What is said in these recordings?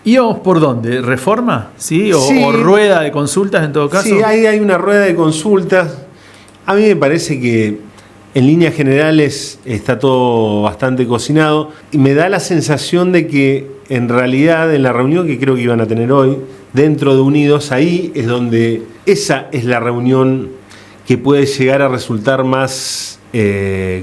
¿Íbamos por dónde? ¿Reforma? ¿Sí? ¿O rueda de consultas en todo caso? Sí, ahí hay una rueda de consultas. A mí me parece que en líneas generales está todo bastante cocinado y me da la sensación de que en realidad en la reunión que creo que iban a tener hoy, dentro de Unidos, ahí es donde esa es la reunión que puede llegar a resultar más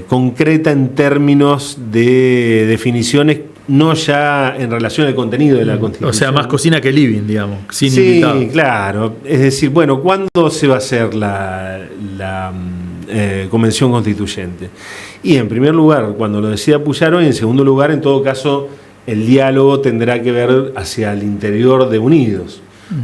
concreta en términos de definiciones, no ya en relación al contenido de la Constitución. O sea, más cocina que living, digamos, sin sí, invitados. Sí, claro. Es decir, bueno, ¿cuándo se va a hacer la Convención Constituyente? Y en primer lugar, cuando lo decida Puyaro, y en segundo lugar, en todo caso, el diálogo tendrá que ver hacia el interior de Unidos,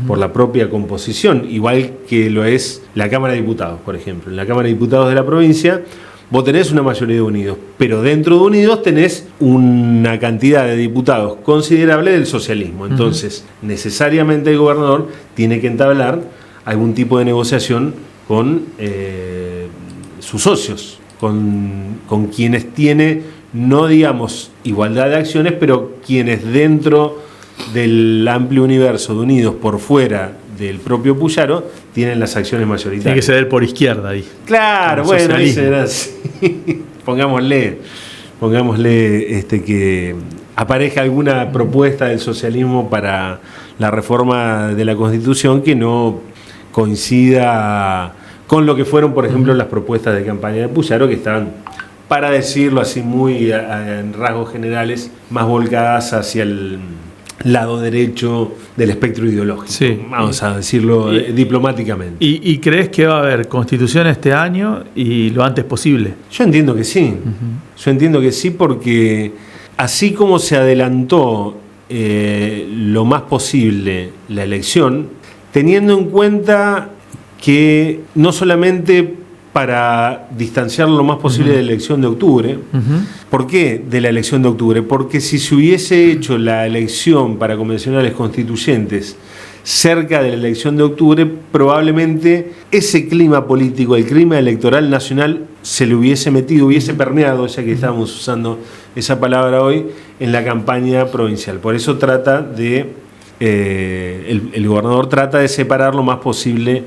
por la propia composición, igual que lo es la Cámara de Diputados, por ejemplo. En la Cámara de Diputados de la provincia vos tenés una mayoría de Unidos, pero dentro de Unidos tenés una cantidad de diputados considerable del socialismo. Entonces, necesariamente el gobernador tiene que entablar algún tipo de negociación con sus socios, con quienes tiene, no digamos igualdad de acciones, pero quienes dentro del amplio universo de Unidos por fuera del propio Puyaro tienen las acciones mayoritarias. Tiene que ceder por izquierda ahí. Claro, bueno, ahí será así. Pongámosle que aparezca alguna propuesta del socialismo para la reforma de la Constitución que no coincida con lo que fueron, por ejemplo, las propuestas de campaña de Puyaro, que estaban, para decirlo así muy en rasgos generales, más volcadas hacia el lado derecho del espectro ideológico. Sí. Vamos a decirlo diplomáticamente. ¿Y crees que va a haber constitución este año y lo antes posible? Yo entiendo que sí. Yo entiendo que sí, porque así como se adelantó lo más posible la elección, teniendo en cuenta que no solamente para distanciarlo lo más posible de la elección de octubre. ¿Por qué de la elección de octubre? Porque si se hubiese hecho la elección para convencionales constituyentes cerca de la elección de octubre, probablemente ese clima político, el clima electoral nacional, se le hubiese metido, hubiese permeado, ya que estábamos usando esa palabra hoy, en la campaña provincial. Por eso trata de el gobernador trata de separar lo más posible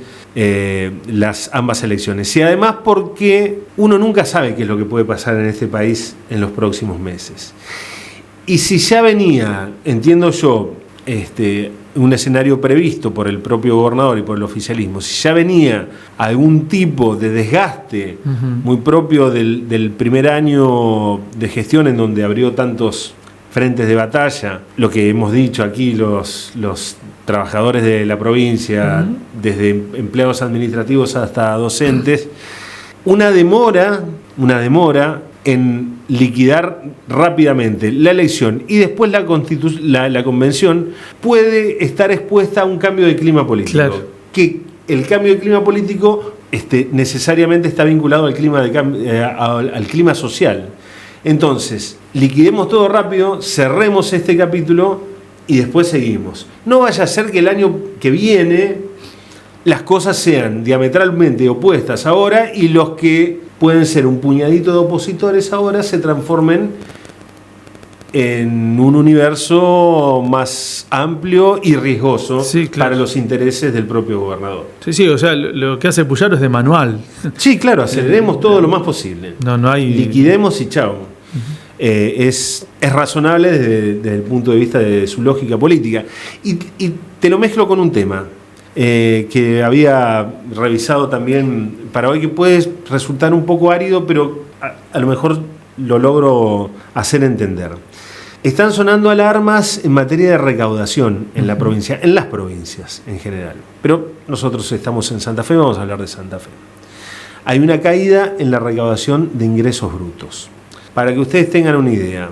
las ambas elecciones. Y además porque uno nunca sabe qué es lo que puede pasar en este país en los próximos meses. Y si ya venía, entiendo yo, un escenario previsto por el propio gobernador y por el oficialismo, si ya venía algún tipo de desgaste muy propio del primer año de gestión, en donde abrió tantos frentes de batalla, lo que hemos dicho aquí los trabajadores de la provincia, desde empleados administrativos hasta docentes, una demora en liquidar rápidamente la elección y después la convención puede estar expuesta a un cambio de clima político. Claro. Que el cambio de clima político necesariamente está vinculado al clima social. Entonces, liquidemos todo rápido, cerremos este capítulo y después seguimos. No vaya a ser que el año que viene las cosas sean diametralmente opuestas ahora y los que pueden ser un puñadito de opositores ahora se transformen en un universo más amplio y riesgoso, sí, claro, para los intereses del propio gobernador. Sí, o sea, lo que hace Puyaro es de manual. Sí, claro, aceleremos todo lo más posible. No hay... Liquidemos y chao. Es razonable desde el punto de vista de su lógica política. Y te lo mezclo con un tema que había revisado también para hoy, que puede resultar un poco árido, pero a lo mejor lo logro hacer entender. Están sonando alarmas en materia de recaudación en la provincia, en las provincias en general. Pero nosotros estamos en Santa Fe, vamos a hablar de Santa Fe. Hay una caída en la recaudación de ingresos brutos. Para que ustedes tengan una idea,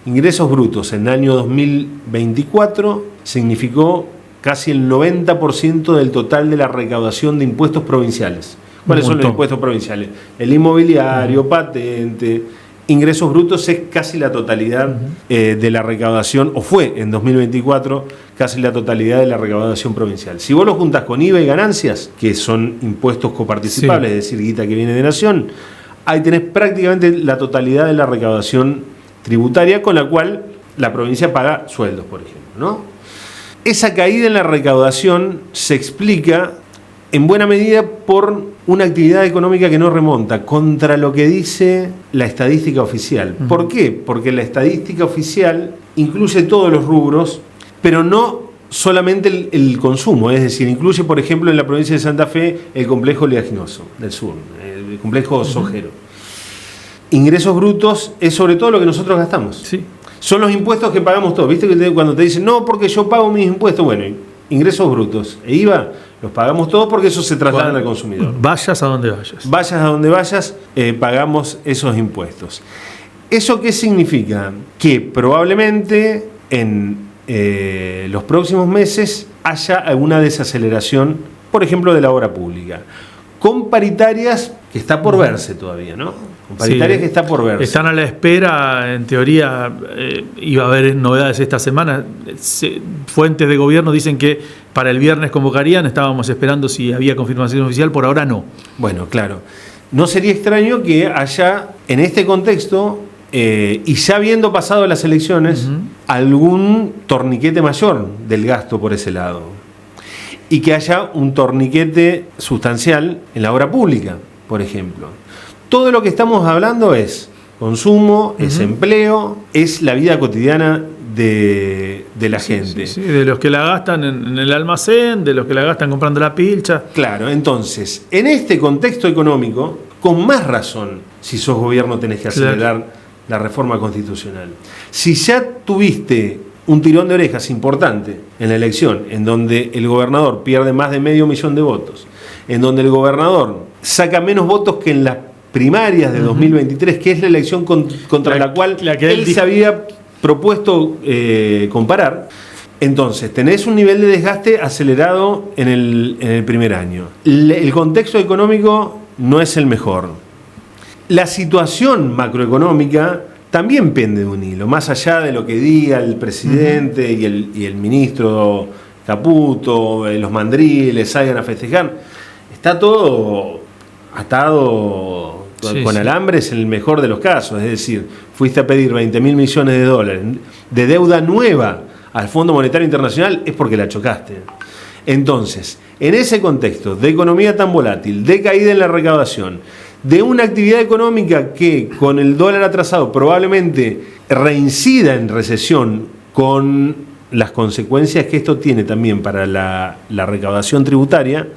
ingresos brutos en el año 2024 significó casi el 90% del total de la recaudación de impuestos provinciales. ¿Cuáles son los impuestos provinciales? El inmobiliario, patente. Ingresos brutos es casi la totalidad de la recaudación, o fue en 2024 casi la totalidad de la recaudación provincial. Si vos lo juntás con IVA y ganancias, que son impuestos coparticipables, sí, es decir, guita que viene de nación, ahí tenés prácticamente la totalidad de la recaudación tributaria, con la cual la provincia paga sueldos, por ejemplo, ¿no? Esa caída en la recaudación se explica en buena medida por una actividad económica que no remonta contra lo que dice la estadística oficial. ¿Por qué? Porque la estadística oficial incluye todos los rubros, pero no solamente el consumo, es decir, incluye, por ejemplo, en la provincia de Santa Fe, el complejo oleaginoso del sur, el complejo sojero. Ingresos brutos es sobre todo lo que nosotros gastamos. Sí. Son los impuestos que pagamos todos. ¿Viste que cuando te dicen, no, porque yo pago mis impuestos? Bueno, ingresos brutos e IVA los pagamos todos porque eso se trasladan al consumidor. Vayas a donde vayas. Vayas a donde vayas, pagamos esos impuestos. ¿Eso qué significa? Que probablemente en los próximos meses haya alguna desaceleración, por ejemplo, de la obra pública. Con paritarias que está por verse todavía, ¿no? Con paritarias que está por verse. Están a la espera, en teoría, iba a haber novedades esta semana. Fuentes de gobierno dicen que para el viernes convocarían, estábamos esperando si había confirmación oficial, por ahora no. Bueno, claro. No sería extraño que haya, en este contexto, y ya habiendo pasado las elecciones, algún torniquete mayor del gasto por ese lado. Y que haya un torniquete sustancial en la obra pública, por ejemplo. Todo lo que estamos hablando es consumo, es empleo, es la vida cotidiana de la gente. Sí, de los que la gastan en el almacén, de los que la gastan comprando la pilcha. Claro, entonces, en este contexto económico, con más razón, si sos gobierno tenés que acelerar la reforma constitucional. Si ya tuviste un tirón de orejas importante en la elección, en donde el gobernador pierde más de 500.000 de votos, en donde el gobernador saca menos votos que en las primarias de 2023, que es la elección contra la cual él se había propuesto comparar, entonces tenés un nivel de desgaste acelerado en el primer año. El contexto económico no es el mejor. La situación macroeconómica también pende de un hilo, más allá de lo que diga el presidente y el ministro Caputo, los mandriles salgan a festejar. Está todo atado con alambres en el mejor de los casos. Es decir, fuiste a pedir 20.000 millones de dólares de deuda nueva al Fondo Monetario Internacional, es porque la chocaste. Entonces, en ese contexto de economía tan volátil, de caída en la recaudación, de una actividad económica que con el dólar atrasado probablemente reincida en recesión, con las consecuencias que esto tiene también para la recaudación tributaria,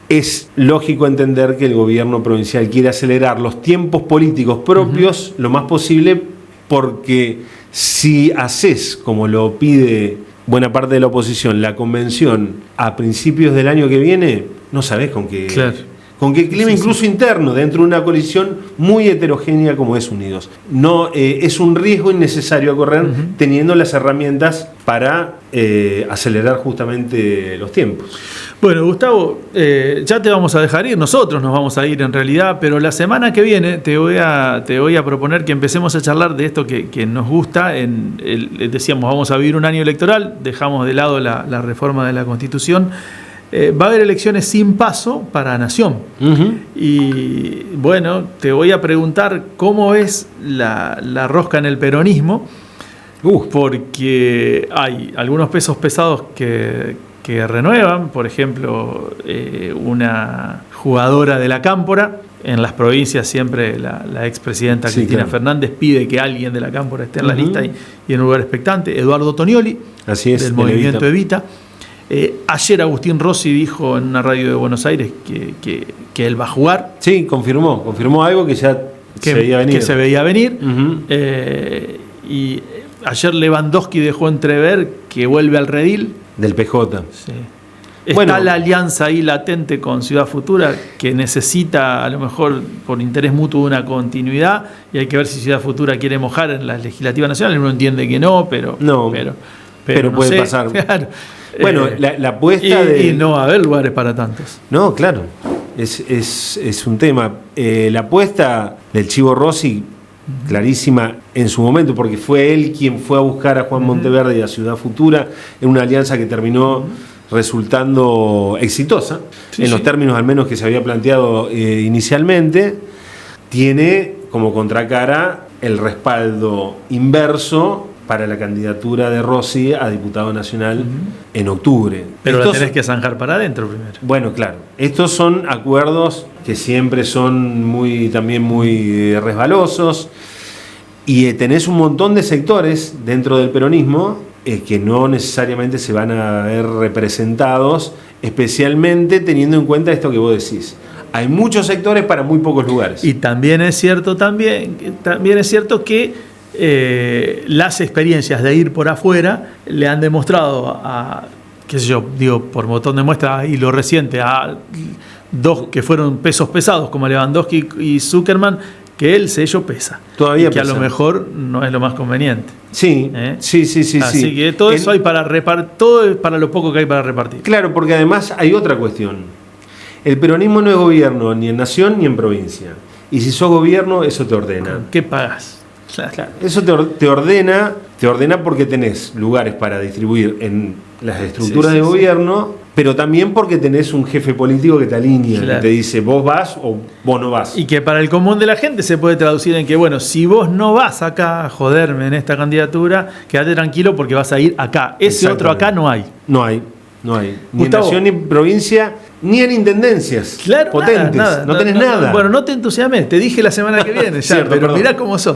es lógico entender que el gobierno provincial quiere acelerar los tiempos políticos propios lo más posible, porque si haces, como lo pide buena parte de la oposición, la convención a principios del año que viene, no sabés con qué... Claro. Con qué clima incluso interno dentro de una coalición muy heterogénea como es Unidos. No, es un riesgo innecesario a correr teniendo las herramientas para acelerar justamente los tiempos. Bueno, Gustavo, ya te vamos a dejar ir, nosotros nos vamos a ir en realidad, pero la semana que viene te voy a proponer que empecemos a charlar de esto que nos gusta. Decíamos, vamos a vivir un año electoral, dejamos de lado la reforma de la Constitución. Va a haber elecciones sin paso para Nación. Y bueno, te voy a preguntar cómo es la rosca en el peronismo, porque hay algunos pesos pesados que renuevan, por ejemplo, una jugadora de la Cámpora. En las provincias siempre la expresidenta Cristina Fernández pide que alguien de la Cámpora esté en la lista y en un lugar expectante. Eduardo Tonioli, del movimiento Evita. Ayer Agustín Rossi dijo en una radio de Buenos Aires que él va a jugar. Sí, confirmó algo que ya se veía venir. Que se veía venir. Y ayer Lewandowski dejó entrever que vuelve al redil. Del PJ. Sí. Está la alianza ahí latente con Ciudad Futura, que necesita, a lo mejor por interés mutuo, una continuidad, y hay que ver si Ciudad Futura quiere mojar en la legislativa nacional. Uno entiende que no, pero puede pasar. Claro. Bueno, la apuesta y no va a haber lugares para tantos. No, claro. Es un tema. La apuesta del Chivo Rossi, clarísima en su momento, porque fue él quien fue a buscar a Juan Monteverde y a Ciudad Futura en una alianza que terminó resultando exitosa, en los términos al menos que se había planteado inicialmente. Tiene como contracara el respaldo inverso para la candidatura de Rossi a diputado nacional en octubre. Pero la tenés que zanjar para adentro primero. Bueno, claro. Estos son acuerdos que siempre son también muy resbalosos, y tenés un montón de sectores dentro del peronismo que no necesariamente se van a ver representados, especialmente teniendo en cuenta esto que vos decís. Hay muchos sectores para muy pocos lugares. Y también es cierto que las experiencias de ir por afuera le han demostrado qué sé yo, digo, por botón de muestra y lo reciente, a dos que fueron pesos pesados como Lewandowski y Zuckerman, que el sello pesa. Todavía y que pesa. A lo mejor no es lo más conveniente. Sí, sí. Así que todo eso hay para repartir, todo es para lo poco que hay para repartir. Claro, porque además hay otra cuestión. El peronismo no es gobierno ni en nación ni en provincia. Y si sos gobierno, eso te ordena. ¿Qué pagás? Claro, eso te ordena porque tenés lugares para distribuir en las estructuras de gobierno, pero también porque tenés un jefe político que te alinea, que te dice vos vas o vos no vas. Y que para el común de la gente se puede traducir en que, bueno, si vos no vas acá a joderme en esta candidatura, quédate tranquilo porque vas a ir acá. Ese otro acá no hay. No hay. Ni Gustavo, en nación, ni en provincia, ni en intendencias potentes. Nada, no tenés nada. Bueno, no te entusiasmes, te dije la semana que viene ya, Cierto, pero perdón. mirá cómo sos.